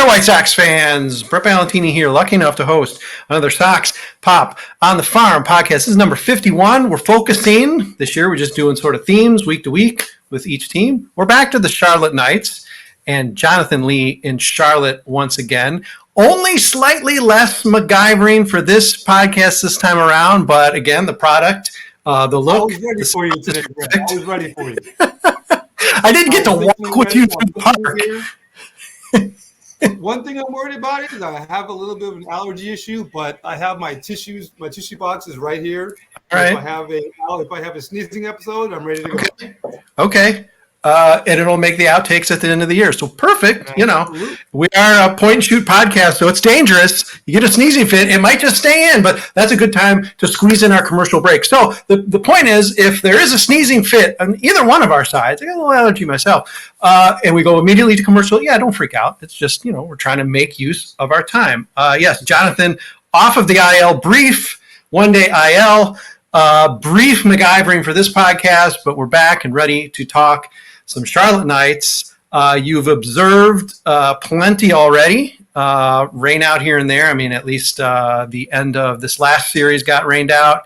White Sox fans. Brett Ballantini here, lucky enough to host another Sox Pop on the Farm podcast. This is number 51. We're focusing this year. We're just doing sort of themes week to week with each team. We're back to the Charlotte Knights and Jonathan Lee in Charlotte once again. Only slightly less MacGyvering for this podcast this time around, but again, the product, the look. I was ready for you today, Brett. I was ready for you. I didn't get to walk with you through the park. One thing I'm worried about is I have a little bit of an allergy issue, but I have my tissue box is right here. All right. If I have a sneezing episode, I'm ready to go. Okay. And it'll make the outtakes at the end of the year. So perfect. You know, we are a point and shoot podcast, so it's dangerous. You get a sneezing fit, it might just stay in, but that's a good time to squeeze in our commercial break. So the point is, if there is a sneezing fit on either one of our sides, I got a little allergy myself, and we go immediately to commercial, don't freak out. It's just, we're trying to make use of our time. Yes, Jonathan, off of the IL, brief one-day IL, brief MacGyvering for this podcast, but we're back and ready to talk some Charlotte Knights. You've observed plenty already. Rain out here and there. I mean, at least the end of this last series got rained out.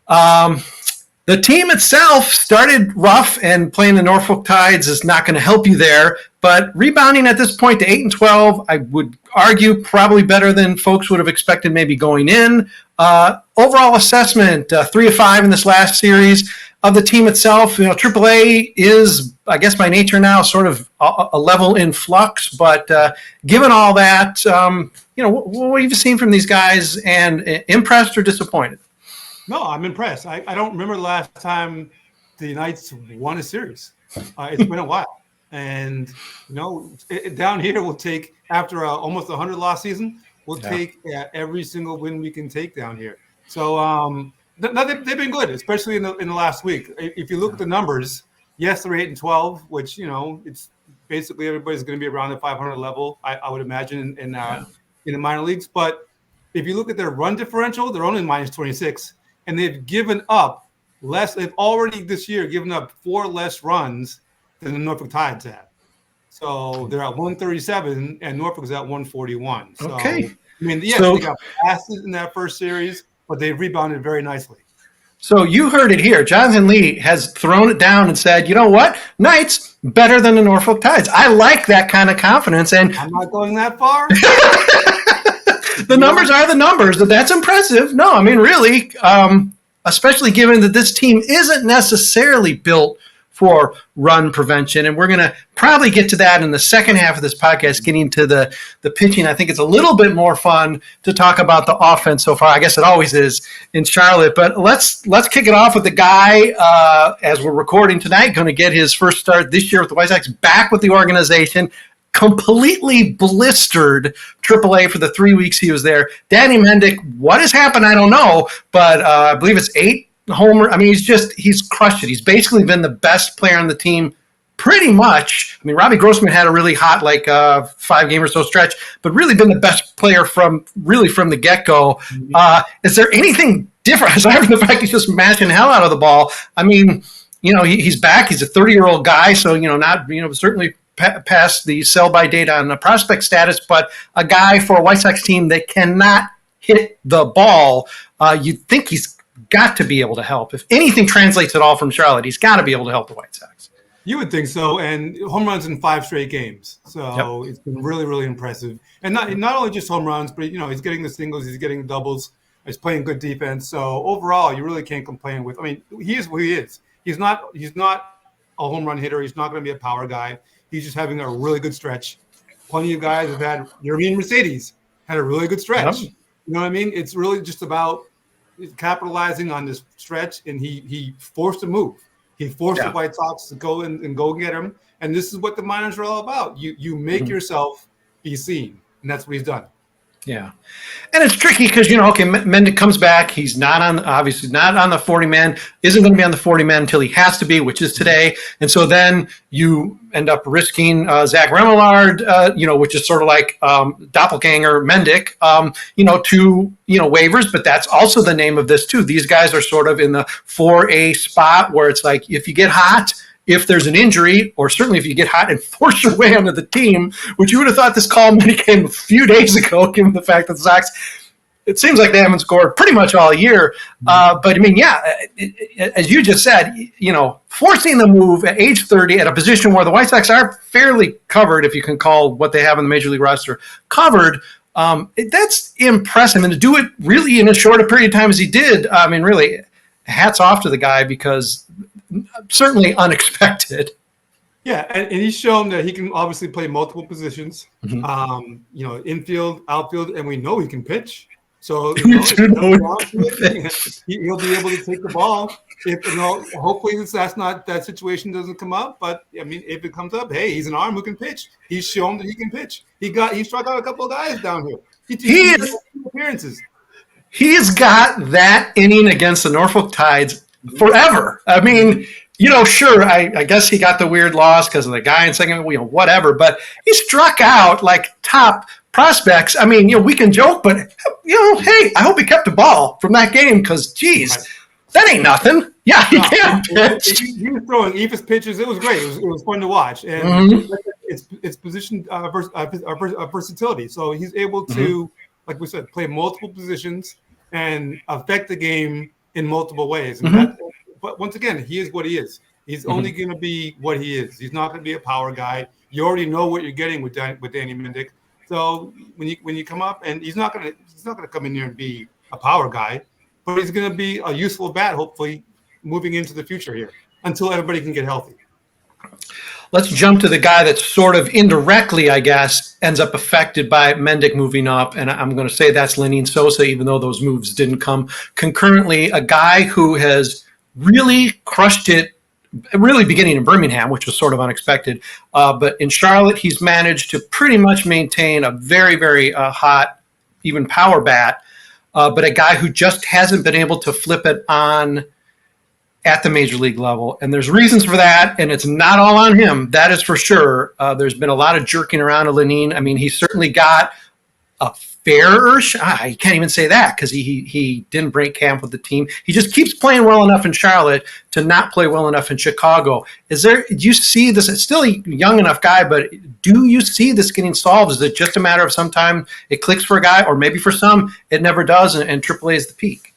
The team itself started rough, and playing the Norfolk Tides is not going to help you there. But rebounding at this point to 8-12, I would argue probably better than folks would have expected maybe going in. Overall assessment, 3 of 5 in this last series. Of the team itself, AAA is, I guess, by nature now sort of a level in flux. But given all that, what have you seen from these guys? And impressed or disappointed? No, I'm impressed. I don't remember the last time the Knights won a series. It's been a while. And, down here we'll take, after almost 100-loss season, we'll take every single win we can take down here. So, they've been good, especially in the last week. If you look at the numbers, yes, they're 8-12, which it's basically everybody's going to be around the 500 level. I would imagine in the minor leagues. But if you look at their run differential, they're only minus 26, and they've given up less. They've already this year given up 4 less runs than the Norfolk Tides have. So they're at 137, and Norfolk's at 141. So, okay. They got blasted in that first series, but they've rebounded very nicely. So you heard it here. Jonathan Lee has thrown it down and said, you know what? Knights better than the Norfolk Tides. I like that kind of confidence. And I'm not going that far. The numbers are the numbers. That's impressive. No, I mean, really, especially given that this team isn't necessarily built for run prevention. And we're going to probably get to that in the second half of this podcast, getting to the pitching. I think it's a little bit more fun to talk about the offense so far. I guess it always is in Charlotte. But let's kick it off with the guy, as we're recording tonight, going to get his first start this year with the White Sox, back with the organization, completely blistered AAA for the 3 weeks he was there. Danny Mendick, what has happened? I don't know, but I believe it's 8 homer. I mean, he's crushed it. He's basically been the best player on the team pretty much. I mean, Robbie Grossman had a really hot 5-game or so stretch, but really been the best player from the get-go. Is there anything different aside from the fact he's just mashing hell out of the ball? I mean, he's back. He's a 30-year-old guy, so not certainly past the sell-by date on the prospect status, but a guy for a White Sox team that cannot hit the ball. You'd think he's got to be able to help. If anything translates at all from Charlotte, he's got to be able to help the White Sox. You would think so, and home runs in 5 straight games. So It's been really, really impressive. And not only just home runs, but he's getting the singles, he's getting the doubles, he's playing good defense. So overall, you really can't complain with. I mean, he is who he is. He's not a home run hitter. He's not going to be a power guy. He's just having a really good stretch. Plenty of guys have had. European Mercedes had a really good stretch. Yep. You know what I mean? It's really just about capitalizing on this stretch, and he forced a move. He forced the White Sox to go and go get him. And this is what the minors are all about. You make yourself be seen, and that's what he's done. Yeah. And it's tricky because, Mendick comes back. He's obviously not on the 40-man, isn't going to be on the 40-man until he has to be, which is today. And so then you end up risking Zach Remillard, which is sort of like doppelganger Mendick, to waivers. But that's also the name of this, too. These guys are sort of in the 4A spot where it's like if you get hot if there's an injury, or certainly if you get hot and force your way onto the team, which you would have thought this call maybe came a few days ago, given the fact that the Sox, it seems like they haven't scored pretty much all year. But I mean, yeah, as you just said, forcing the move at age 30 at a position where the White Sox are fairly covered, if you can call what they have in the Major League roster covered, that's impressive. And to do it really in as short a period of time as he did, I mean, really, hats off to the guy, because certainly unexpected. Yeah, and he's shown that he can obviously play multiple positions, infield, outfield, and we know he can pitch. So he'll be able to take the ball. Hopefully that situation doesn't come up. But I mean, if it comes up, hey, he's an arm who can pitch. He's shown that he can pitch. He struck out a couple of guys down here. He has appearances. He's got that inning against the Norfolk Tides forever. I mean, sure, I guess he got the weird loss because of the guy in second, whatever. But he struck out like top prospects. I mean, we can joke, but, hey, I hope he kept the ball from that game because, geez, that ain't nothing. Yeah, he can't pitch. He was throwing eephus pitches. It was great. It was fun to watch. And it's position versatility. So he's able to, like we said, play multiple positions and affect the game in multiple ways. And but once again, he is what he is. He's only going to be what he is. He's not going to be a power guy. You already know what you're getting with Danny Mendick. So when you come up, and he's not going to come in here and be a power guy, but he's going to be a useful bat, hopefully, moving into the future here until everybody can get healthy. Let's jump to the guy that sort of indirectly, I guess, ends up affected by Mendick moving up, and I'm going to say that's Lenyn Sosa, even though those moves didn't come concurrently. A guy who has really crushed it, really beginning in Birmingham, which was sort of unexpected. But in Charlotte, he's managed to pretty much maintain a very, very hot, even power bat. But a guy who just hasn't been able to flip it on at the major league level. And there's reasons for that, and it's not all on him. That is for sure. There's been a lot of jerking around of Lenyn. I mean, he's certainly got a fairer shot. You can't even say that because he didn't break camp with the team. He just keeps playing well enough in Charlotte to not play well enough in Chicago. Do you see this? It's still a young enough guy, but do you see this getting solved? Is it just a matter of sometime it clicks for a guy, or maybe for some it never does, and AAA is the peak?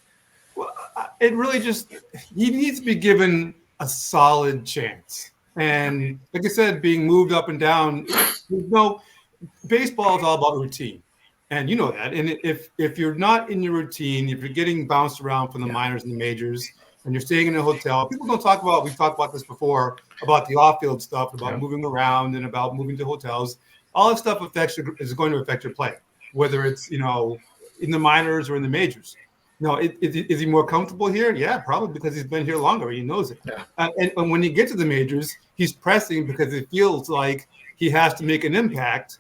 Well, it really he needs to be given a solid chance. And like I said, being moved up and down, baseball is all about routine. And you know that. And if you're not in your routine, if you're getting bounced around from the minors and the majors, and you're staying in a hotel, people don't talk about, we've talked about this before, about the off-field stuff, about moving around and about moving to hotels. All that stuff is going to affect your play, whether it's, in the minors or in the majors. Is he more comfortable here? Yeah, probably because he's been here longer. He knows it. Yeah. And when he gets to the majors, he's pressing because it feels like he has to make an impact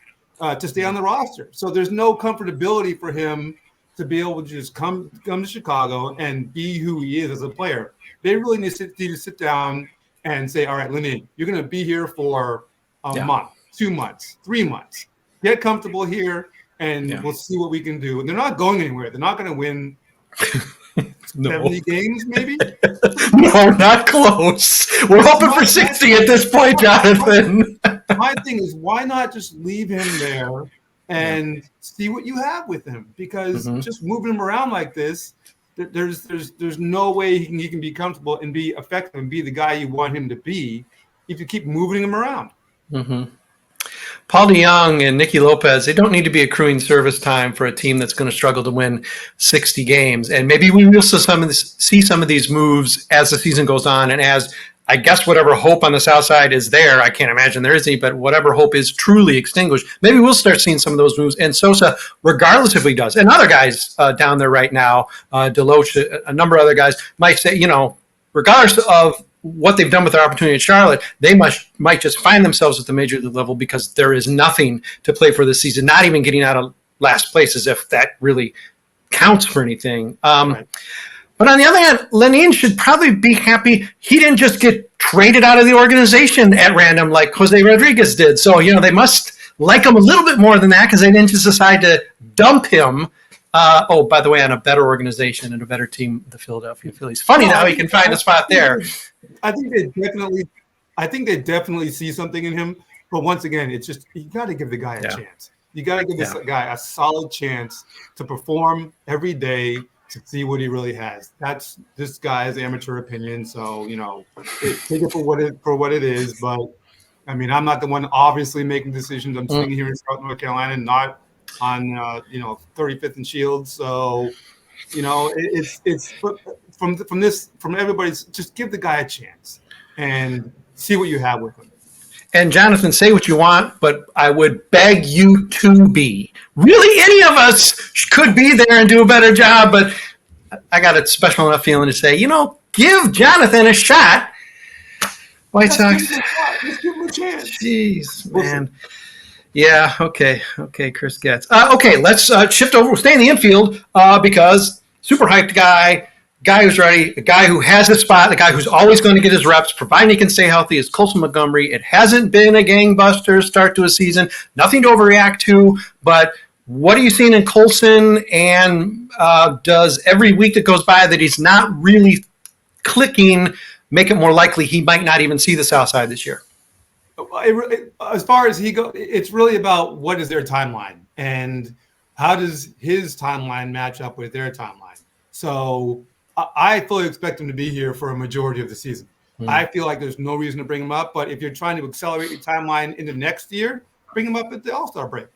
to stay on the roster. So there's no comfortability for him to be able to just come to Chicago and be who he is as a player. They really need to sit down and say, all right, Lenyn, you're going to be here for a month, 2 months, 3 months. Get comfortable here, and we'll see what we can do. And they're not going anywhere. They're not going to win 70 games, maybe? No, not close. We're hoping for 60 at this point, Jonathan. My thing is, why not just leave him there and see what you have with him? Because just moving him around like this, there's no way he can be comfortable and be effective and be the guy you want him to be if you keep moving him around. Paul DeYoung and Nicky Lopez, they don't need to be accruing service time for a team that's going to struggle to win 60 games. And maybe we will see some of these moves as the season goes on, and as I guess whatever hope on the South Side is there, I can't imagine there is any, but whatever hope is truly extinguished, maybe we'll start seeing some of those moves. And Sosa, regardless if he does, and other guys down there right now, Deloach, a number of other guys might say, regardless of what they've done with their opportunity in Charlotte, they might just find themselves at the major league level because there is nothing to play for this season, not even getting out of last place, as if that really counts for anything. Right. But on the other hand, Lenyn should probably be happy he didn't just get traded out of the organization at random like Jose Rodriguez did. So, they must like him a little bit more than that because they didn't just decide to dump him. By the way, on a better organization and a better team, the Philadelphia Phillies. Funny how he can find a spot there. I think they definitely I think they definitely see something in him. But once again, it's just you got to give the guy a chance. You got to give this guy a solid chance to perform every day to see what he really has. That's this guy's amateur opinion. So take it for what it is. But I mean, I'm not the one obviously making decisions. I'm sitting here in South North Carolina, not on 35th and Shields. So it's from everybody's. Just give the guy a chance and see what you have with him. And Jonathan, say what you want, but I would beg you to be. Really, any of us could be there and do a better job, but I got a special enough feeling to say, give Jonathan a shot. White Sox. Let's give him a chance. Jeez, man. Yeah, okay, Chris Getz. Okay, let's shift over. We'll stay in the infield because super hyped guy who's ready, the guy who has a spot, the guy who's always going to get his reps, providing he can stay healthy, is Colson Montgomery. It hasn't been a gangbuster start to a season, nothing to overreact to, but what are you seeing in Colson, and does every week that goes by that he's not really clicking make it more likely he might not even see the South Side this year? As far as he goes, it's really about what is their timeline and how does his timeline match up with their timeline. So I fully expect him to be here for a majority of the season. I feel like there's no reason to bring him up, but if you're trying to accelerate your timeline into next year, bring him up at the All-Star break.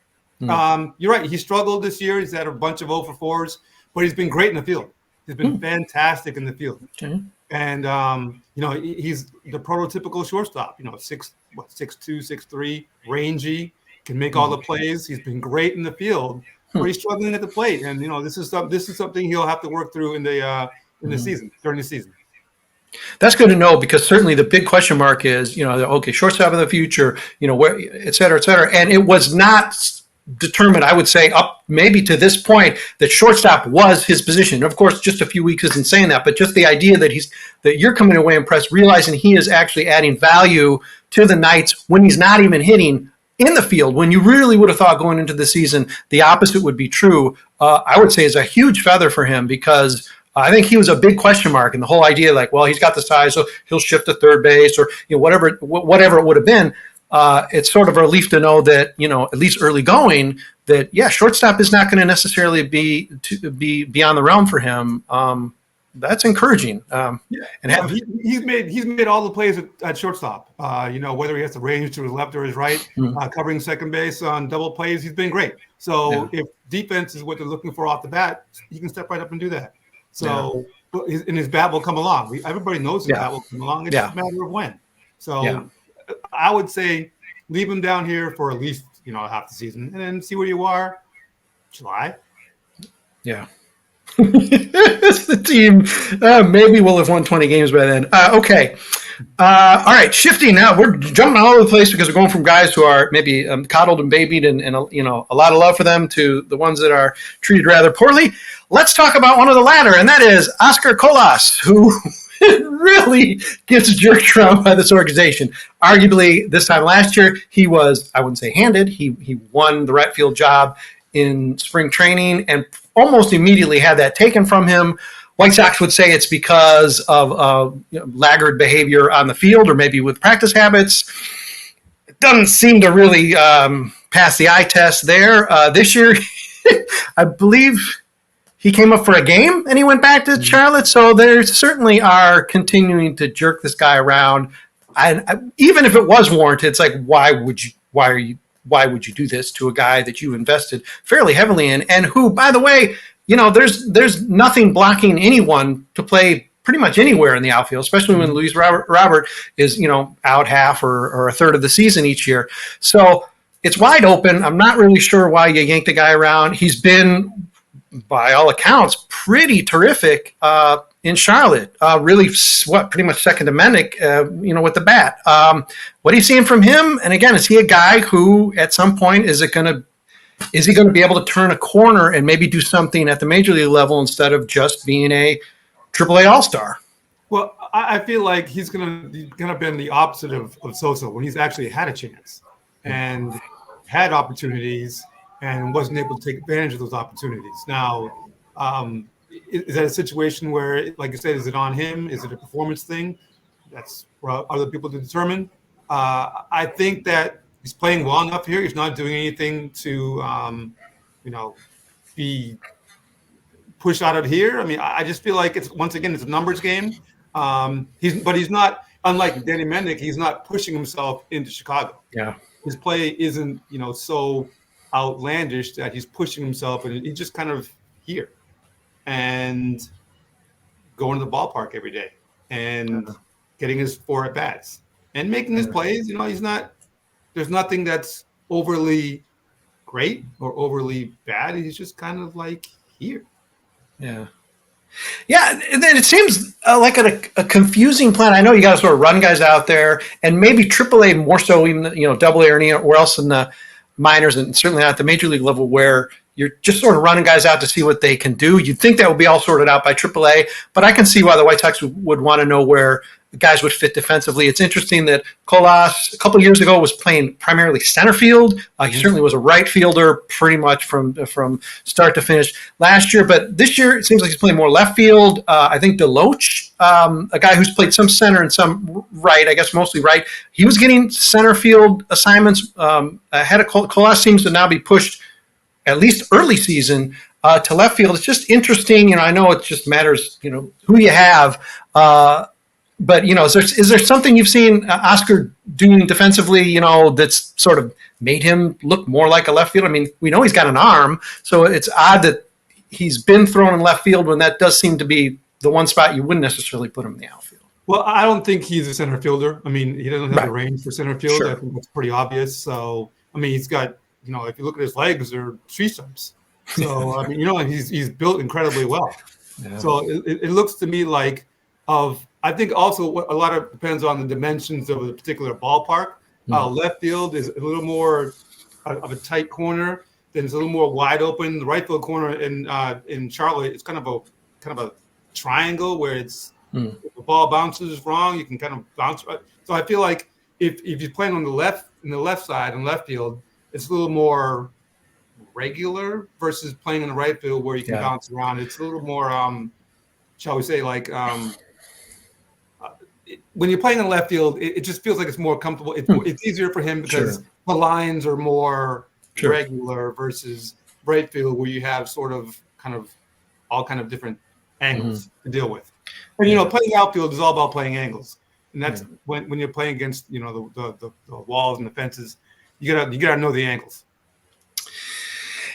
You're right. He struggled this year. He's had a bunch of 0 for 4s, but he's been great in the field. He's been fantastic in the field. And, he's the prototypical shortstop, 6'2", 6'3", rangy, can make all the plays. He's been great in the field, but he's struggling at the plate. And, this is something he'll have to work through in the season, during the season. That's good to know, because certainly the big question mark is, okay, shortstop of the future, where, et cetera, et cetera. And it was not determined, I would say, up maybe to this point, that shortstop was his position. Of course, just a few weeks isn't saying that, but just the idea that you're coming away impressed, realizing he is actually adding value to the Knights when he's not even hitting in the field, when you really would have thought going into the season the opposite would be true, I would say is a huge feather for him, because I think he was a big question mark, and the whole idea he's got the size, so he'll shift to third base, or whatever it would have been. It's sort of a relief to know that, at least early going, that, shortstop is not going to necessarily be beyond the realm for him. That's encouraging. He's made all the plays at shortstop. Whether he has the range to his left or his right, covering second base on double plays, he's been great. So if defense is what they're looking for off the bat, he can step right up and do that. So and his bat will come along. Everybody knows his bat will come along. It's just a matter of when. So I would say leave him down here for at least half the season, and then see where you are July. Yeah. It's the team. Maybe we'll have won 20 games by then. Okay. All right. Shifting now. We're jumping all over the place because we're going from guys who are maybe coddled and babied and a lot of love for them to the ones that are treated rather poorly. Let's talk about one of the latter, and that is Oscar Colás, who really gets jerked around by this organization. Arguably, this time last year, he was, I wouldn't say handed, he won the right field job in spring training and almost immediately had that taken from him. White Sox would say it's because of laggard behavior on the field, or maybe with practice habits. It doesn't seem to really pass the eye test there. This year, I believe he came up for a game and he went back to Charlotte. So they certainly are continuing to jerk this guy around. Even if it was warranted, it's like, why would you do this to a guy that you invested fairly heavily in, and who, by the way, there's nothing blocking anyone to play pretty much anywhere in the outfield, especially when Luis Robert is, out half or a third of the season each year. So it's wide open. I'm not really sure why you yanked the guy around. He's been, by all accounts, pretty terrific in Charlotte. Really, pretty much second to Mendick, with the bat. What are you seeing from him? And again, is he a guy who, at some point, is he going to be able to turn a corner and maybe do something at the major league level instead of just being a AAA All-Star? Well, I feel like he's gonna been the opposite of Sosa, when he's actually had a chance and had opportunities and wasn't able to take advantage of those opportunities. Now, is that a situation where, like you said, is it on him? Is it a performance thing? that's for other people to determine. I think that he's playing well enough here. He's not doing anything to, be pushed out of here. I mean, I just feel like it's a numbers game. He's not, unlike Danny Mendick, he's not pushing himself into Chicago. Yeah. His play isn't, so outlandish that he's pushing himself, and he's just kind of here and going to the ballpark every day and getting his 4 at bats and making his plays. There's nothing that's overly great or overly bad. He's just kind of like here. Yeah. Yeah, and then it seems like a confusing plan. I know you got to sort of run guys out there, and maybe AAA more so, even AA or anywhere else in the minors, and certainly not at the major league level, where you're just sort of running guys out to see what they can do. You'd think that would be all sorted out by AAA, but I can see why the White Sox would want to know where the guys would fit defensively. It's interesting that Colás a couple of years ago was playing primarily center field. He certainly was a right fielder pretty much from start to finish last year, but this year it seems like he's playing more left field. I think Deloach, a guy who's played some center and some right, I guess mostly right, he was getting center field assignments ahead of Colás. Seems to now be pushed, at least early season, to left field. It's just interesting. I know it just matters, who you have. But, is there something you've seen Oscar doing defensively, that's sort of made him look more like a left fielder? I mean, we know he's got an arm, so it's odd that he's been thrown in left field when that does seem to be the one spot you wouldn't necessarily put him in the outfield. Well, I don't think he's a center fielder. I mean, he doesn't have the range for center field. Sure. I think that's pretty obvious. So, I mean, he's got, if you look at his legs, they're tree stumps. So, I mean, he's built incredibly well. Yeah. So it looks to me like I think also a lot of depends on the dimensions of the particular ballpark. Left field is a little more of a tight corner. Then it's a little more wide open. The right field corner in Charlotte, it's kind of a triangle where it's if the ball bounces wrong, you can kind of bounce. So I feel like if you're playing on the left side in left field, it's a little more regular versus playing in the right field where you can bounce around. It's a little more, shall we say, like. When you're playing in left field, it just feels like it's more comfortable. It's easier for him because the lines are more regular versus right field where you have sort of all kind of different angles to deal with. And playing outfield is all about playing angles, and that's when you're playing against the walls and the fences, you gotta know the angles.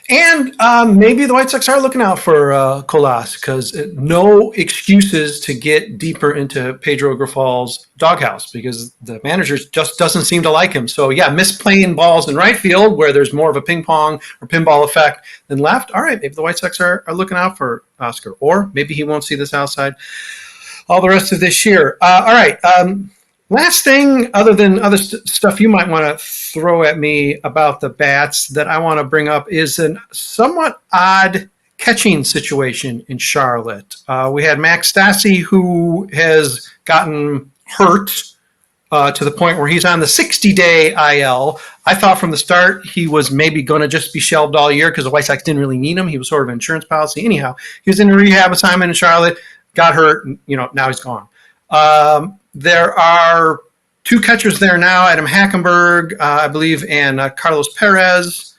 And maybe the White Sox are looking out for Colás, because no excuses to get deeper into Pedro Grifal's doghouse, because the manager just doesn't seem to like him. So, misplaying balls in right field where there's more of a ping pong or pinball effect than left. All right, maybe the White Sox are looking out for Oscar, or maybe he won't see this outside all the rest of this year. All right. Last thing, other than other stuff you might want to throw at me about the bats that I want to bring up, is a somewhat odd catching situation in Charlotte. We had Max Stassi, who has gotten hurt to the point where he's on the 60-day IL. I thought from the start he was maybe going to just be shelved all year because the White Sox didn't really need him. He was sort of an insurance policy. Anyhow, he was in a rehab assignment in Charlotte, got hurt, and now he's gone. There are 2 catchers there now, Adam Hackenberg, I believe, and Carlos Pérez.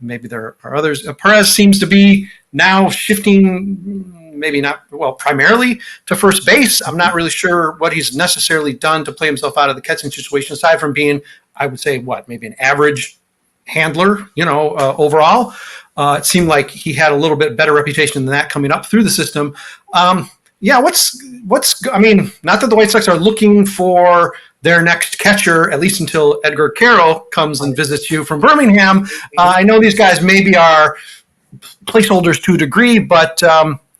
Maybe there are others. Pérez seems to be now shifting, maybe not, primarily to first base. I'm not really sure what he's necessarily done to play himself out of the catching situation, aside from being, I would say, maybe an average handler, overall. It seemed like he had a little bit better reputation than that coming up through the system. I mean, not that the White Sox are looking for their next catcher, at least until Edgar Quero comes and visits you from Birmingham. I know these guys maybe are placeholders to a degree, but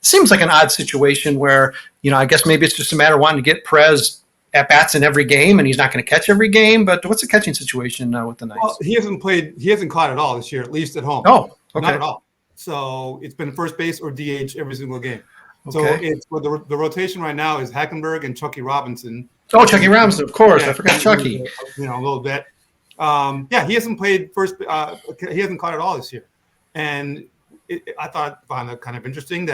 seems like an odd situation where, I guess maybe it's just a matter of wanting to get Pérez at bats in every game, and he's not going to catch every game. But what's the catching situation with the Knights? Well, he hasn't caught at all this year, at least at home. Oh, okay. Not at all. So it's been first base or DH every single game. So the rotation right now is Hackenberg and Chuckie Robinson. Oh, Chuckie Robinson, of course. I forgot Chuckie. A little bit. He hasn't played first. He hasn't caught at all this year, and I found that kind of interesting.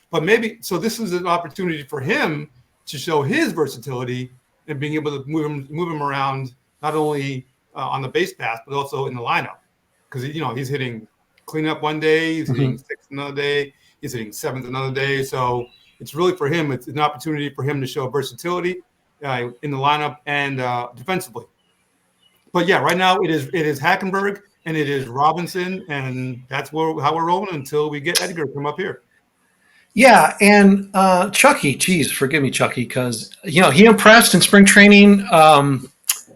But maybe so. This is an opportunity for him to show his versatility and being able to move him around not only on the base path but also in the lineup, because he's hitting cleanup one day, he's hitting sixth another day, he's hitting seventh another day. So it's really for him, it's an opportunity for him to show versatility in the lineup and defensively. But yeah, right now it is Hackenberg and it is Robinson, and that's how we're rolling until we get Edgar from up here. Yeah, and Chuckie, geez, forgive me, Chuckie, because he impressed in spring training.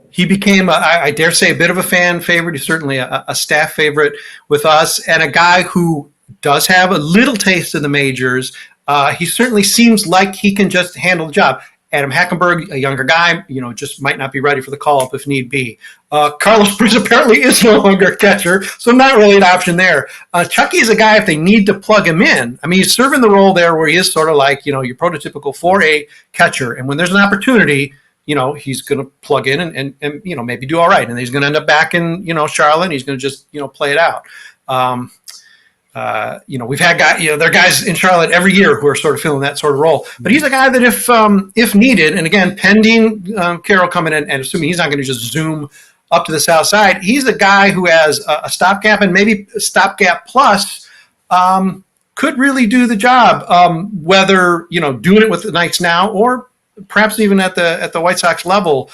He became, I dare say, a bit of a fan favorite. He's certainly a staff favorite with us, and a guy who does have a little taste in the majors. He certainly seems like he can just handle the job. Adam Hackenberg, a younger guy, just might not be ready for the call-up if need be. Carlos Pérez apparently is no longer a catcher, so not really an option there. Chuckie is a guy, if they need to plug him in, I mean, he's serving the role there where he is sort of like, your prototypical 4A catcher. And when there's an opportunity, he's going to plug in and maybe do all right. And he's going to end up back in, Charlotte, and he's going to just, play it out. We've had guys, there are guys in Charlotte every year who are sort of filling that sort of role. But he's a guy that if needed, and again, pending Quero coming in and assuming he's not going to just zoom up to the south side, he's a guy who has a stopgap and maybe a stopgap plus could really do the job, whether, doing it with the Knights now or perhaps even at the White Sox level.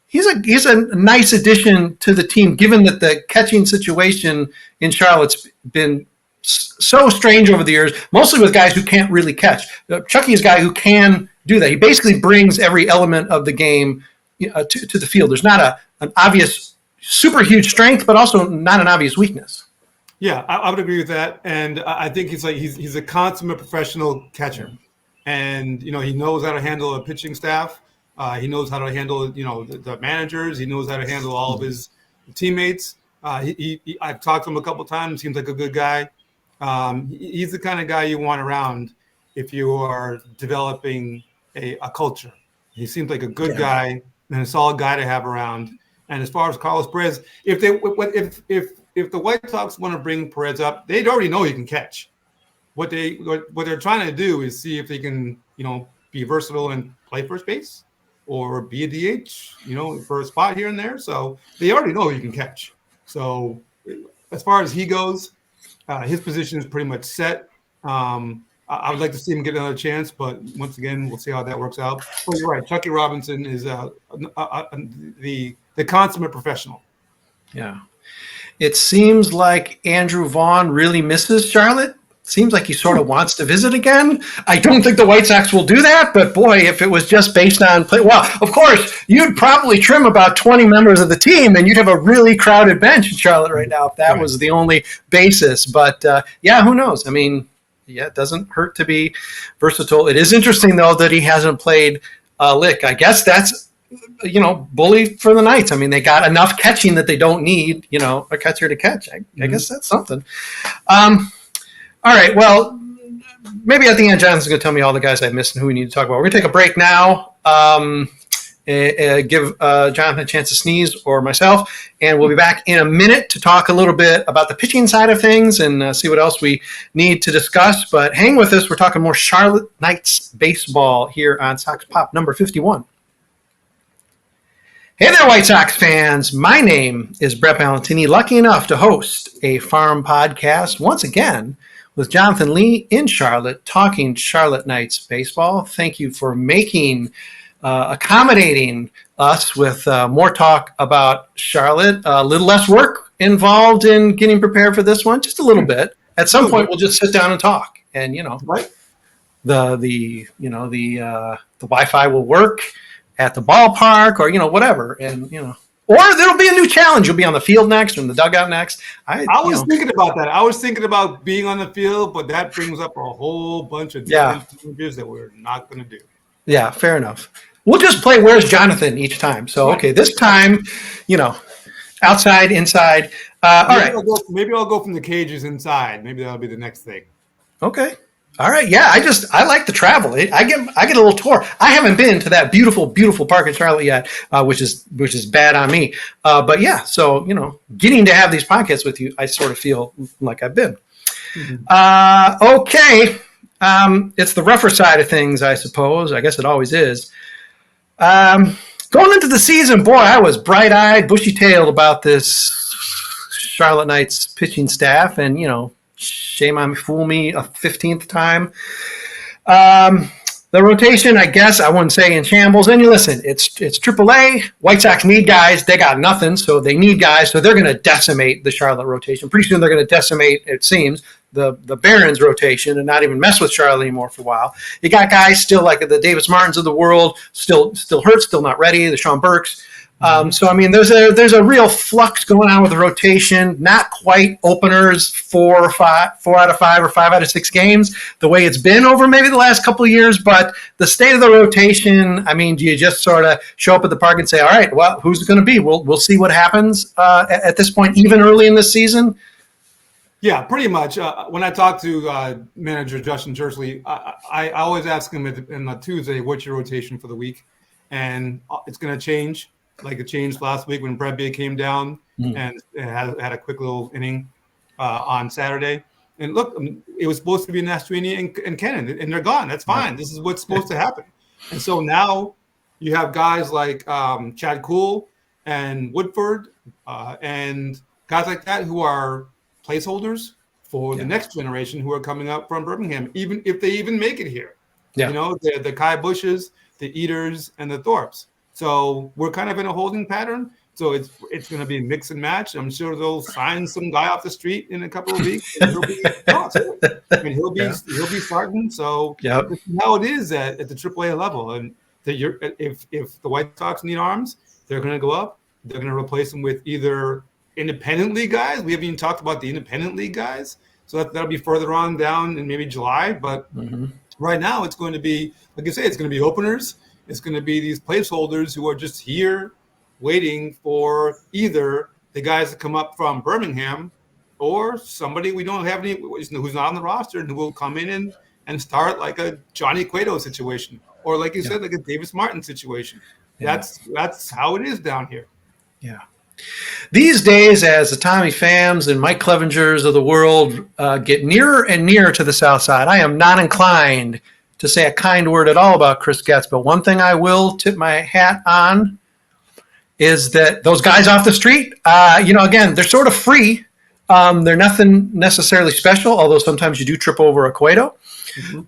He's a nice addition to the team, given that the catching situation in Charlotte's been so strange over the years, mostly with guys who can't really catch. Chuckie is a guy who can do that. He basically brings every element of the game to the field. There's not an obvious super huge strength, but also not an obvious weakness. Yeah, I would agree with that. And I think he's a consummate professional catcher. And, he knows how to handle a pitching staff. He knows how to handle, the managers. He knows how to handle all of his teammates. I've talked to him a couple of times. Seems like a good guy. He's the kind of guy you want around if you are developing a culture. He seems like a good guy and a solid guy to have around. And as far as Carlos Pérez, if the White Sox want to bring Pérez up, they already know he can catch. What they're trying to do is see if they can, be versatile and play first base or be a DH, for a spot here and there. So they already know he can catch. So as far as he goes, his position is pretty much set. I would like to see him get another chance, but once again, we'll see how that works out. But you're right. Chuckie Robinson is the consummate professional. Yeah. It seems like Andrew Vaughn really misses Charlotte. Seems like he sort of wants to visit again. I don't think the White Sox will do that, but boy, if it was just based on play, well, of course, you'd probably trim about 20 members of the team and you'd have a really crowded bench in Charlotte right now if that was the only basis. But who knows? I mean, it doesn't hurt to be versatile. It is interesting, though, that he hasn't played a lick. I guess that's, bully for the Knights. I mean, they got enough catching that they don't need, a catcher to catch. I guess that's something. All right, well, maybe at the end, Jonathan's going to tell me all the guys I missed and who we need to talk about. We're going to take a break now, give Jonathan a chance to sneeze or myself, and we'll be back in a minute to talk a little bit about the pitching side of things and see what else we need to discuss. But hang with us. We're talking more Charlotte Knights baseball here on Sox Pop number 51. Hey there, White Sox fans. My name is Brett Valentini, lucky enough to host a farm podcast once again with Jonathan Lee in Charlotte, talking Charlotte Knights baseball. Thank you for accommodating us with more talk about Charlotte. A little less work involved in getting prepared for this one, just a little bit. At some point, we'll just sit down and talk, and right. the Wi-Fi will work at the ballpark or whatever, and or there'll be a new challenge. You'll be on the field next or in the dugout next. I was thinking about that. I was thinking about being on the field, but that brings up a whole bunch of different challenges that we're not going to do. Yeah, fair enough. We'll just play Where's Jonathan each time. So, okay, this time, outside, inside. All right. Maybe I'll go from the cages inside. Maybe that'll be the next thing. Okay. All right. Yeah, I like to travel. I get a little tour. I haven't been to that beautiful, beautiful park in Charlotte yet, which is bad on me. But yeah, so getting to have these podcasts with you, I sort of feel like I've been. Mm-hmm. Okay. It's the rougher side of things, I suppose. I guess it always is. Going into the season, boy, I was bright-eyed, bushy-tailed about this Charlotte Knights pitching staff, and shame on me, fool me a 15th time. The rotation, I guess, I wouldn't say in shambles. And you listen, it's AAA. White Sox need guys. They got nothing, so they need guys. So they're going to decimate the Charlotte rotation. Pretty soon they're going to decimate, it seems, the Barons rotation and not even mess with Charlotte anymore for a while. You got guys still like the Davis Martins of the world, still hurt, still not ready. The Sean Burks. So I mean, there's a real flux going on with the rotation. Not quite openers 4 out of 5 or 5 out of 6 games the way it's been over maybe the last couple of years. But the state of the rotation, I mean, do you just sort of show up at the park and say, all right, well, who's it going to be? We'll see what happens at this point, even early in this season. Yeah, pretty much. When I talk to manager Justin Jirschele, I always ask him on a Tuesday, what's your rotation for the week? And it's going to change. Like it changed last week when Brett Bay came down and had a quick little inning on Saturday. And look, it was supposed to be Nastrini and Kennan, and they're gone. That's fine. This is what's supposed to happen. And so now you have guys like Chad Kuhl and Woodford and guys like that who are placeholders for the next generation who are coming up from Birmingham, even if they even make it here. Yeah. The Kai Bushes, the Eaters, and the Thorpes. So we're kind of in a holding pattern. So it's going to be mix and match. I'm sure they'll sign some guy off the street in a couple of weeks. And he'll be starting. So now it is at the AAA level. And if the White Sox need arms, they're going to go up. They're going to replace them with either independent league guys. We haven't even talked about the independent league guys. So that'll be further on down in maybe July. But right now it's going to be, like I say, it's going to be openers. It's going to be these placeholders who are just here waiting for either the guys that come up from Birmingham or somebody we don't have any who's not on the roster and who will come in and start like a Johnny Cueto situation or like you said, like a Davis Martin situation. That's how it is down here. Yeah. These days, as the Tommy Phams and Mike Clevingers of the world get nearer and nearer to the South Side, I am not inclined to say a kind word at all about Chris Getz, but one thing I will tip my hat on is that those guys off the street, again, they're sort of free. They're nothing necessarily special, although sometimes you do trip over a Cueto.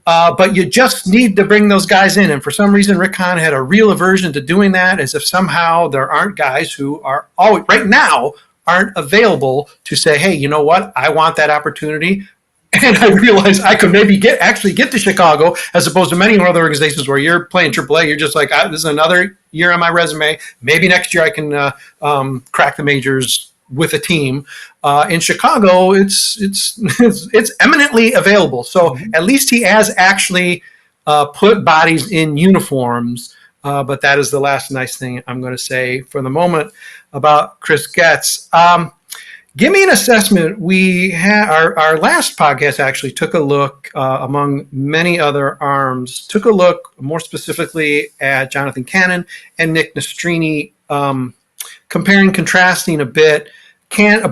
But you just need to bring those guys in. And for some reason, Rick Hahn had a real aversion to doing that, as if somehow there aren't guys who are always, right now, aren't available to say, hey, you know what? I want that opportunity. And I realized I could maybe get to Chicago as opposed to many other organizations where you're playing AAA. You're just like, this is another year on my resume. Maybe next year I can crack the majors with a team. In Chicago, it's eminently available. So at least he has actually put bodies in uniforms. But that is the last nice thing I'm going to say for the moment about Chris Getz. Give me an assessment. We had our last podcast actually took a look, among many other arms, took a look more specifically at Jonathan Cannon and Nick Nastrini, comparing, contrasting a bit.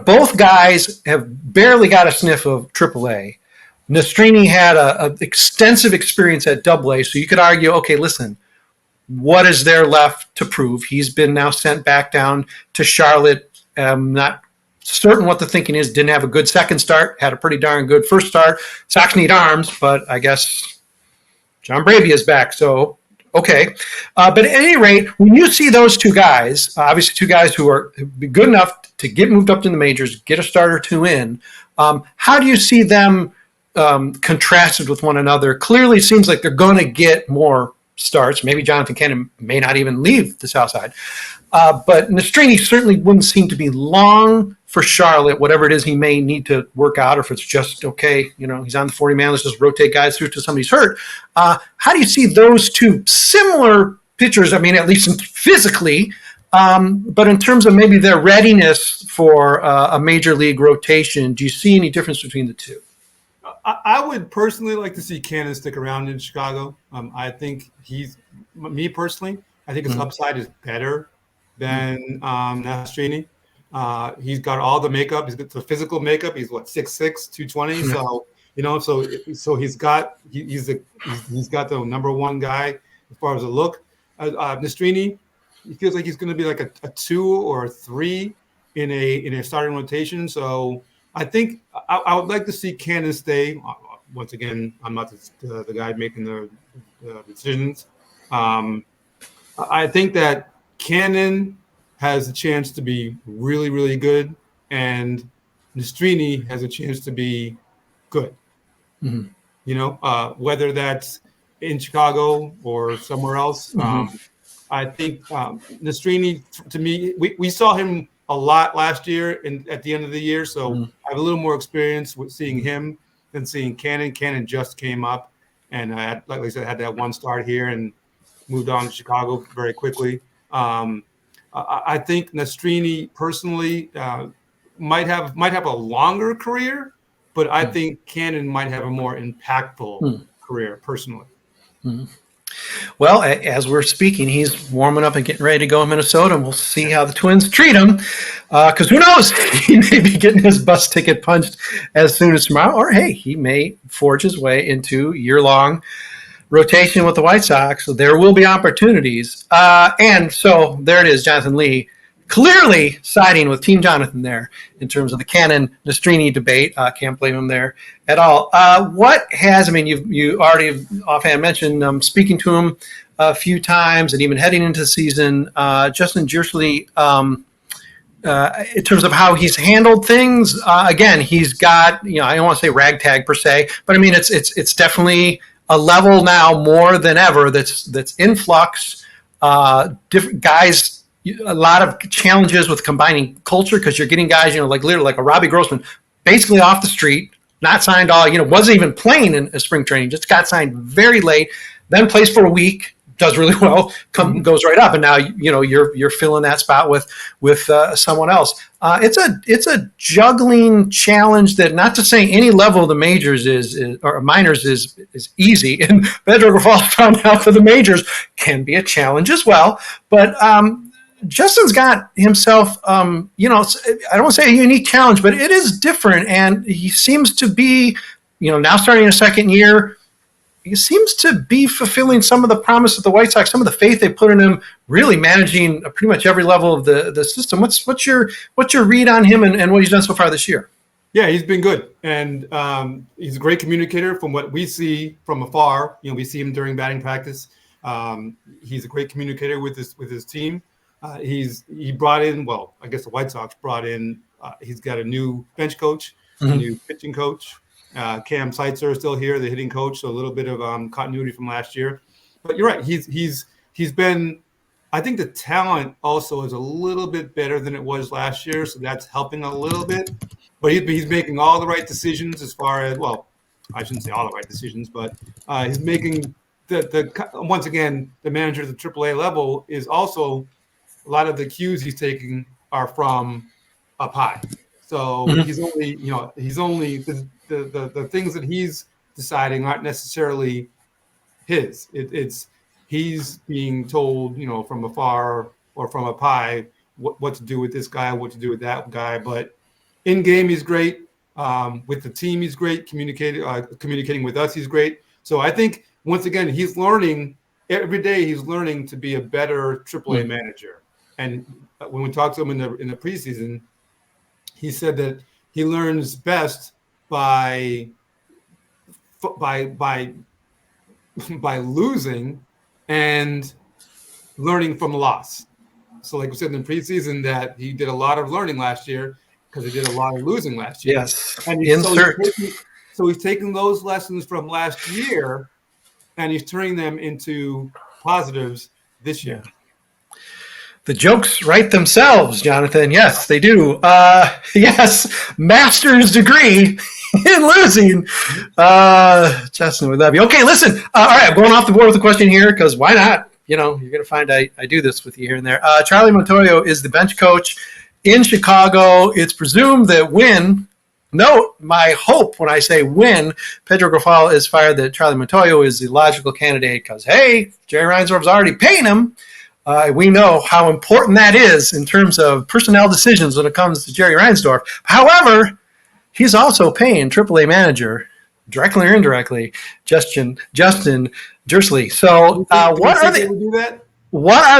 Both guys have barely got a sniff of AAA. Nastrini had an extensive experience at AA, so you could argue, okay, listen, what is there left to prove? He's been now sent back down to Charlotte, not certain what the thinking is. Didn't have a good second start, had a pretty darn good first start. Sox need arms, but I guess John Bravia is back, so okay. But at any rate, when you see those two guys, obviously two guys who are good enough to get moved up to the majors, get a start or two in, how do you see them contrasted with one another? Clearly, it seems like they're going to get more starts. Maybe Jonathan Cannon may not even leave the South Side. But Nastrini certainly wouldn't seem to be long for Charlotte, whatever it is he may need to work out, or if it's just, okay, he's on the 40-man, let's just rotate guys through till somebody's hurt. How do you see those two similar pitchers, I mean, at least physically, but in terms of maybe their readiness for a major league rotation, do you see any difference between the two? I would personally like to see Cannon stick around in Chicago. I think me personally, I think his upside is better than Nastrini. He's got all the makeup. He's got the physical makeup. He's 6'6", 220. So So he's got the number one guy as far as a look. Nastrini, he feels like he's going to be like a 2 or a 3 in a starting rotation. So I think I would like to see Cannon stay. Once again, I'm not the guy making the decisions. I think that Cannon has a chance to be really, really good, and Nastrini has a chance to be good. Mm-hmm. Whether that's in Chicago or somewhere else. Mm-hmm. I think Nastrini, to me, we saw him a lot last year at the end of the year, so mm-hmm. I have a little more experience with seeing him than seeing Cannon. Cannon just came up, and like I said, had that one start here and moved on to Chicago very quickly. I think Nastrini personally might have a longer career, but I think Cannon might have a more impactful career personally. Mm-hmm. Well, as we're speaking, he's warming up and getting ready to go in Minnesota, and we'll see how the Twins treat him. Because who knows? He may be getting his bus ticket punched as soon as tomorrow, or hey, he may forge his way into year-long rotation with the White Sox. So there will be opportunities. And so there it is, Jonathan Lee, clearly siding with Team Jonathan there in terms of the Cannon-Nastrini debate. Can't blame him there at all. You already offhand mentioned speaking to him a few times and even heading into the season, Justin Jirschele, in terms of how he's handled things. Again, he's got, I don't want to say ragtag per se, but I mean, it's definitely a level now more than ever that's in flux. Different guys, a lot of challenges with combining culture because you're getting guys, like literally like a Robbie Grossman, basically off the street, not signed all, wasn't even playing in a spring training, just got signed very late, then plays for a week, does really well, goes right up, and now you're filling that spot with someone else. It's a juggling challenge that, not to say any level of the majors or minors is easy, and Pedro Grifol found out for the majors can be a challenge as well, but Justin's got himself, I don't want to say a unique challenge, but it is different. And he seems to be, now starting a second year, he seems to be fulfilling some of the promise of the White Sox, some of the faith they put in him, really managing pretty much every level of the system. What's your read on him and what he's done so far this year? Yeah, he's been good. And he's a great communicator from what we see from afar. We see him during batting practice. He's a great communicator with his team. He brought in, I guess the White Sox brought in, he's got a new bench coach, a new pitching coach. Cam Seitzer is still here, the hitting coach, so a little bit of continuity from last year. But you're right, he's been, I think the talent also is a little bit better than it was last year, so that's helping a little bit. But he's making all the right decisions as far as, I shouldn't say all the right decisions, but he's making once again, the manager at the AAA level is also, a lot of the cues he's taking are from up high. So he's only the things that he's deciding aren't necessarily his. It's he's being told, from afar or from up high what to do with this guy, what to do with that guy. But in game, he's great. With the team, he's great. Communicating with us, he's great. So I think once again, he's learning every day. He's learning to be a better AAA manager. And when we talked to him in the preseason, he said that he learns best by losing and learning from loss. So, like we said in the preseason, that he did a lot of learning last year because he did a lot of losing last year. Yes. And so he's taking those lessons from last year, and he's turning them into positives this year. The jokes write themselves, Jonathan. Yes, they do. Yes, master's degree in losing. Justin, we love you. Okay, listen. All right, I'm going off the board with a question here because why not? You're going to find I do this with you here and there. Charlie Montoyo is the bench coach in Chicago. It's presumed that note my hope when I say when Pedro Grifol is fired, that Charlie Montoyo is the logical candidate because, hey, Jerry Reinsdorf's already paying him. We know how important that is in terms of personnel decisions when it comes to Jerry Reinsdorf. However, he's also paying AAA manager directly or indirectly, Justin Jirschele. So, what are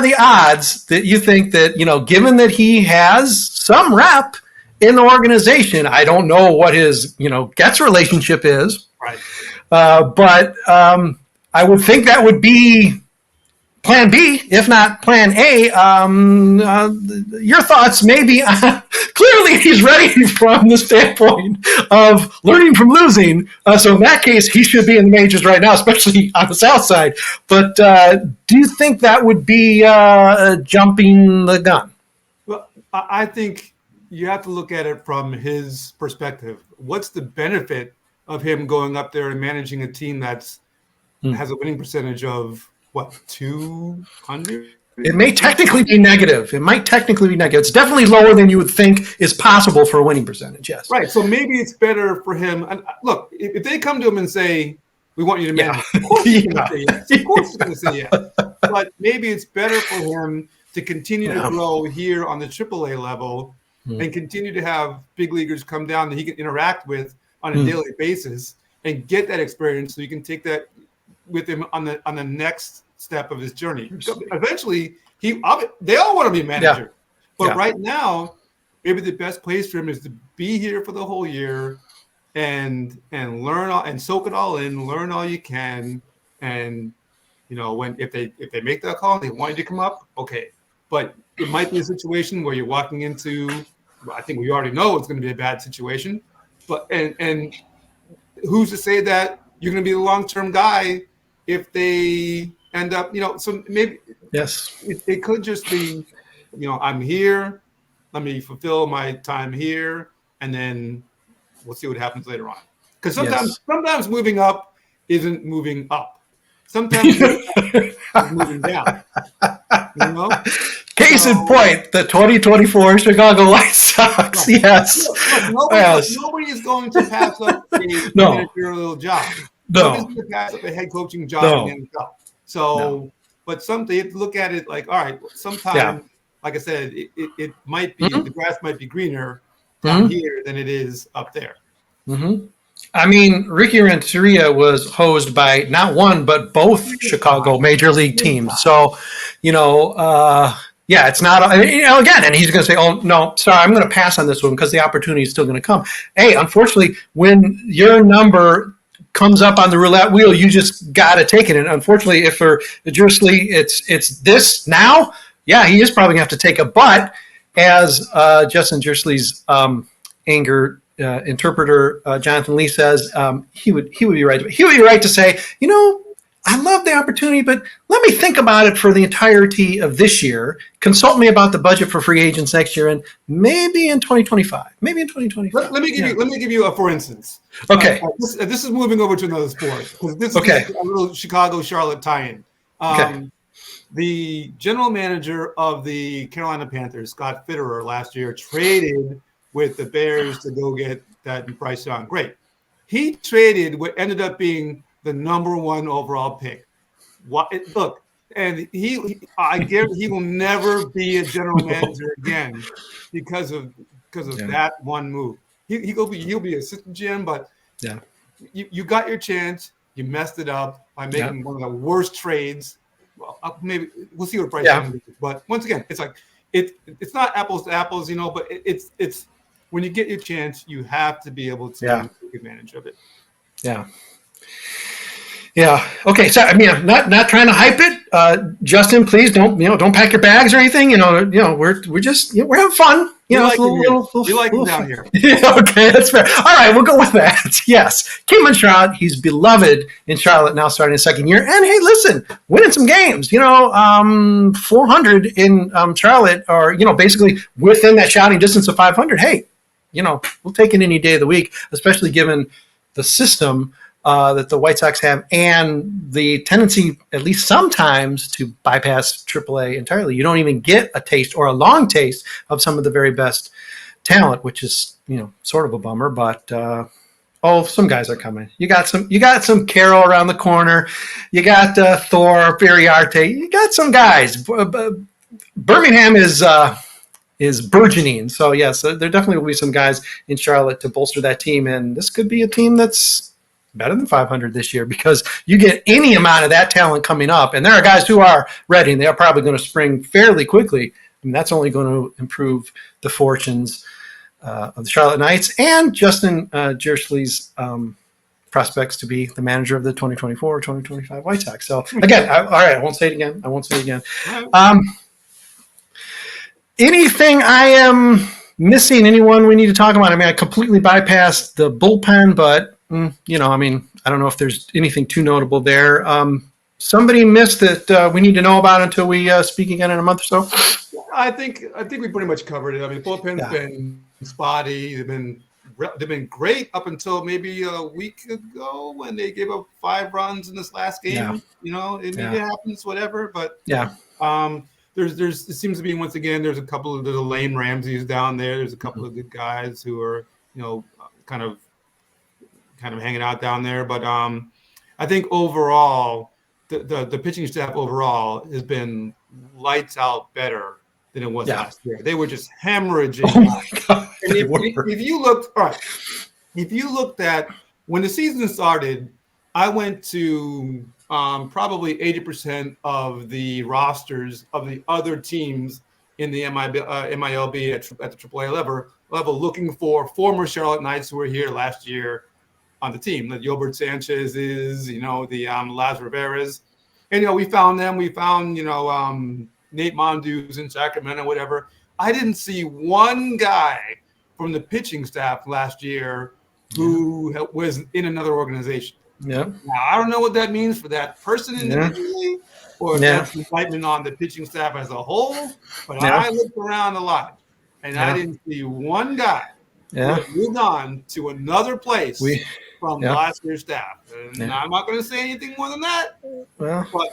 the odds that you think that, given that he has some rep in the organization, I don't know what his, Getz relationship is, right? But I would think that would be plan B, if not plan A. Your thoughts maybe. Clearly, he's ready from the standpoint of learning from losing. So in that case, he should be in the majors right now, especially on the south side. But do you think that would be jumping the gun? Well, I think you have to look at it from his perspective. What's the benefit of him going up there and managing a team that's has a winning percentage of what, 200? It may technically be negative. It's definitely lower than you would think is possible for a winning percentage. Yes. Right. So maybe it's better for him. And look, if they come to him and say, "We want you to manage," of course he's going to say yes. Of course he's going to say yes. But maybe it's better for him to continue to grow here on the AAA level and continue to have big leaguers come down that he can interact with on a daily basis and get that experience, so you can take that with him on the next step of his journey. Eventually, they all want to be manager. But right now, maybe the best place for him is to be here for the whole year and learn and soak it all in, learn all you can. And if they make that call and they want you to come up, okay. But it might be a situation where you're walking into, I think we already know it's going to be a bad situation. But and who's to say that you're going to be the long-term guy if they end up, so maybe it could just be, I'm here, let me fulfill my time here, and then we'll see what happens later on. Because sometimes moving up isn't moving up. Sometimes it's moving down. Case in point, the 2024 Chicago White Sox. Right. Yes. Nobody is going to pass up a managerial job. Nobody's going to pass up a head coaching job in the NFL. So, but you have to look at it like, all right, sometimes, like I said, it might be, the grass might be greener down here than it is up there. I mean, Ricky Renteria was hosed by not one, but both Chicago major league teams. So, it's not, again, and he's going to say, oh, no, sorry, I'm going to pass on this one because the opportunity is still going to come. Hey, unfortunately, when your number comes up on the roulette wheel, you just got to take it. And unfortunately, if for Jirschele, it's this now, he is probably going to have to take a but, as Justin Jirschele's anger interpreter Jonathan Lee says, he would be right. He would be right to say, I love the opportunity, but let me think about it for the entirety of this year. Consult me about the budget for free agents next year, and maybe in 2025. Let me give you a for instance. Okay. This is moving over to another sport because this is a little Chicago-Charlotte tie-in. The general manager of the Carolina Panthers, Scott Fitterer, last year traded with the Bears to go get that Bryce Young. Great. He traded what ended up being the number one overall pick. Look, and I guarantee he will never be a general manager again because of that one move. He'll be assistant GM, but you got your chance. You messed it up by making one of the worst trades. Well, maybe we'll see what Bryce Young does. But once again, it's like it's not apples to apples, but it's when you get your chance, you have to be able to take advantage of it. Yeah. Okay. So I mean, I'm not trying to hype it. Justin, please don't pack your bags or anything. We're just we're having fun. We like him down here. Okay, that's fair. All right, we'll go with that. Yes, came in Charlotte. He's beloved in Charlotte now, starting his second year. And hey, listen, winning some games. 400 in Charlotte, or basically within that shouting distance of 500. Hey, we'll take it any day of the week, especially given the system that the White Sox have and the tendency, at least sometimes, to bypass AAA entirely. You don't even get a taste or a long taste of some of the very best talent, which is, sort of a bummer. But some guys are coming. You got some Quero around the corner. You got Thor, Firiarte. You got some guys. Birmingham is burgeoning. So yes, there definitely will be some guys in Charlotte to bolster that team, and this could be a team that's better than 500 this year, because you get any amount of that talent coming up, and there are guys who are ready, and they are probably going to spring fairly quickly. I mean, that's only going to improve the fortunes of the Charlotte Knights and Justin Jirschele's prospects to be the manager of the 2024 or 2025 White Sox. So again, all right, I won't say it again. Anything I am missing? Anyone we need to talk about? I mean, I completely bypassed the bullpen, but I mean, I don't know if there's anything too notable there. Somebody missed that we need to know about until we speak again in a month or so. I think we pretty much covered it. I mean, bullpen's been spotty. They've been great up until maybe a week ago when they gave up 5 runs in this last game. Yeah. It happens, whatever. But it seems to be, once again, there's a lame Ramseys down there. There's a couple of good guys who are kind of hanging out down there. But I think overall, the pitching staff overall has been lights out better than it was last year. They were just hemorrhaging. Oh my God. And if you looked at when the season started, I went to probably 80% of the rosters of the other teams in the MILB at the AAA level looking for former Charlotte Knights who were here last year on the team. The Yobert Sanchez's, the Laz Rivera's. And, we found them. We found, Nate Mondu's in Sacramento, whatever. I didn't see one guy from the pitching staff last year who was in another organization. Yeah. Now, I don't know what that means for that person individually or if that's indictment on the pitching staff as a whole, but I looked around a lot, and I didn't see one guy who moved on to another place from last year's staff. And I'm not going to say anything more than that. Well, but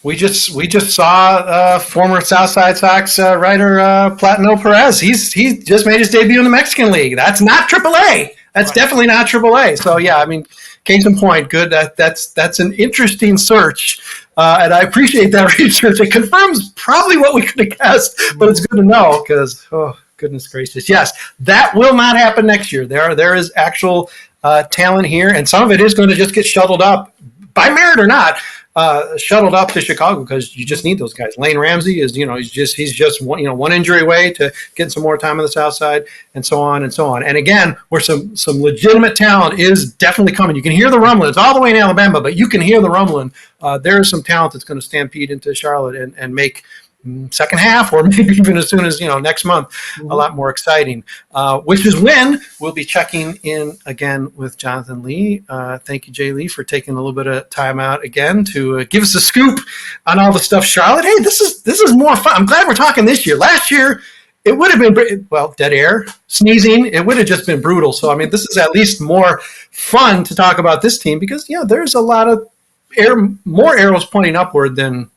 we just saw former Southside Sox writer Platino Pérez. He just made his debut in the Mexican League. That's not AAA. That's definitely not AAA. So I mean, case in point, good. That's an interesting search, and I appreciate that research. It confirms probably what we could have guessed, but it's good to know because goodness gracious, yes, that will not happen next year. There is actual talent here, and some of it is going to just get shuttled up by merit or not. Shuttled up to Chicago because you just need those guys. Lane Ramsey is, he's just one injury away to getting some more time on the South Side, and so on and so on. And again, where some legitimate talent is definitely coming. You can hear the rumbling. It's all the way in Alabama, but you can hear the rumbling. There is some talent that's going to stampede into Charlotte and make second half, or maybe even as soon as next month, a lot more exciting, which is when we'll be checking in again with Jonathan Lee. Thank you, Jay Lee, for taking a little bit of time out again to give us a scoop on all the stuff Charlotte. Hey, this is more fun. I'm glad we're talking this year. Last year it would have been, dead air, sneezing, it would have just been brutal. So I mean, this is at least more fun to talk about this team because there's a lot of more arrows pointing upward than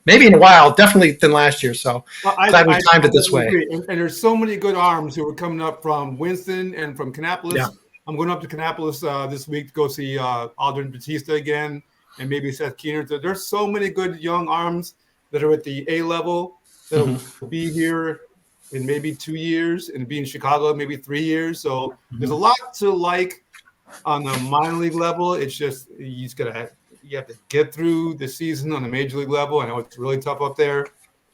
maybe in a while, definitely than last year. So glad we timed it this way. And there's so many good arms who are coming up from Winston and from Kannapolis. Yeah. I'm going up to Kannapolis this week to go see Aldrin Batista again and maybe Seth Keener. So there's so many good young arms that are at the A level that will be here in maybe 2 years and be in Chicago maybe 3 years. So there's a lot to like on the minor league level. It's just you have to get through the season on the major league level. I know it's really tough up there.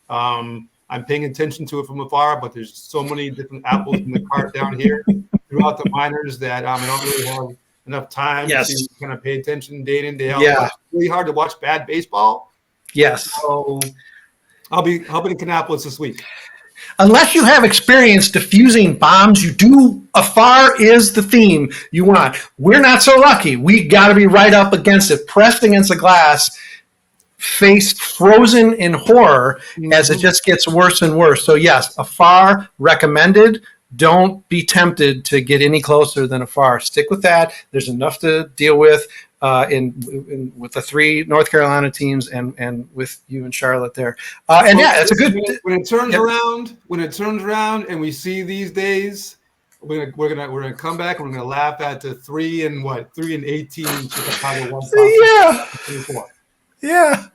I'm paying attention to it from afar, but there's so many different apples in the cart down here throughout the minors that I don't really have enough time to kind of pay attention day in, day out. Yeah. It's really hard to watch bad baseball. Yes. So I'll be helping in Kannapolis this week. Unless you have experience diffusing bombs, afar is the theme you want. We're not so lucky. We got to be right up against it, pressed against the glass, faced frozen in horror as it just gets worse and worse. So yes, afar recommended. Don't be tempted to get any closer than afar. Stick with that. There's enough to deal with with the 3 North Carolina teams and with you and Charlotte there. It's a good. When it turns around, and we see these days, we're gonna come back and we're gonna laugh at the 3 and 18 Chicago White Sox. Yeah.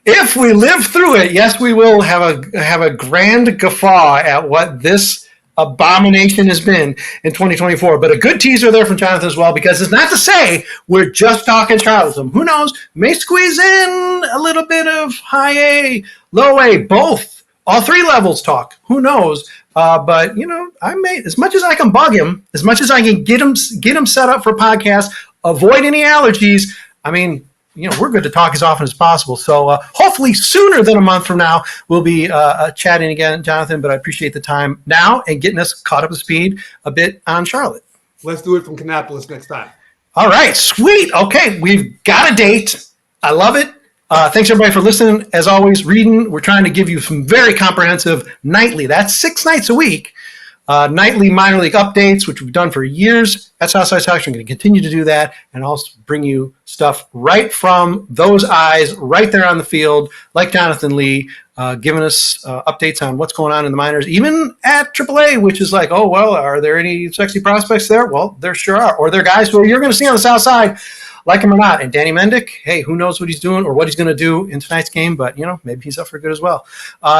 If we live through it, yes, we will have a grand guffaw at what this abomination has been in 2024. But a good teaser there from Jonathan as well, because it's not to say we're just talking Charlotteism. Who knows? May squeeze in a little bit of high A, low A, both, all three levels talk. Who knows? But I may, as much as I can bug him, as much as I can get him set up for podcasts, avoid any allergies. I mean, we're good to talk as often as possible. So hopefully sooner than a month from now, we'll be chatting again, Jonathan. But I appreciate the time now and getting us caught up to speed a bit on Charlotte. Let's do it from Kannapolis next time. All right, sweet. Okay, we've got a date. I love it. Thanks, everybody, for listening. As always, reading. We're trying to give you some very comprehensive nightly. That's 6 nights a week. Nightly minor league updates, which we've done for years at Southside Sox. We're going to continue to do that and also bring you stuff right from those eyes, right there on the field, like Jonathan Lee, giving us updates on what's going on in the minors, even at AAA, which is like, oh, well, are there any sexy prospects there? Well, there sure are. Or they're guys who you're going to see on the South Side, like him or not. And Danny Mendick, hey, who knows what he's doing or what he's going to do in tonight's game, but, maybe he's up for good as well.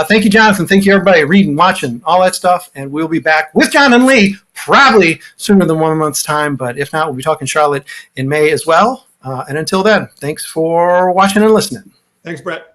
Thank you, Jonathan. Thank you, everybody, reading, watching, all that stuff. And we'll be back with John and Lee probably sooner than 1 month's time. But if not, we'll be talking Charlotte in May as well. And until then, thanks for watching and listening. Thanks, Brett.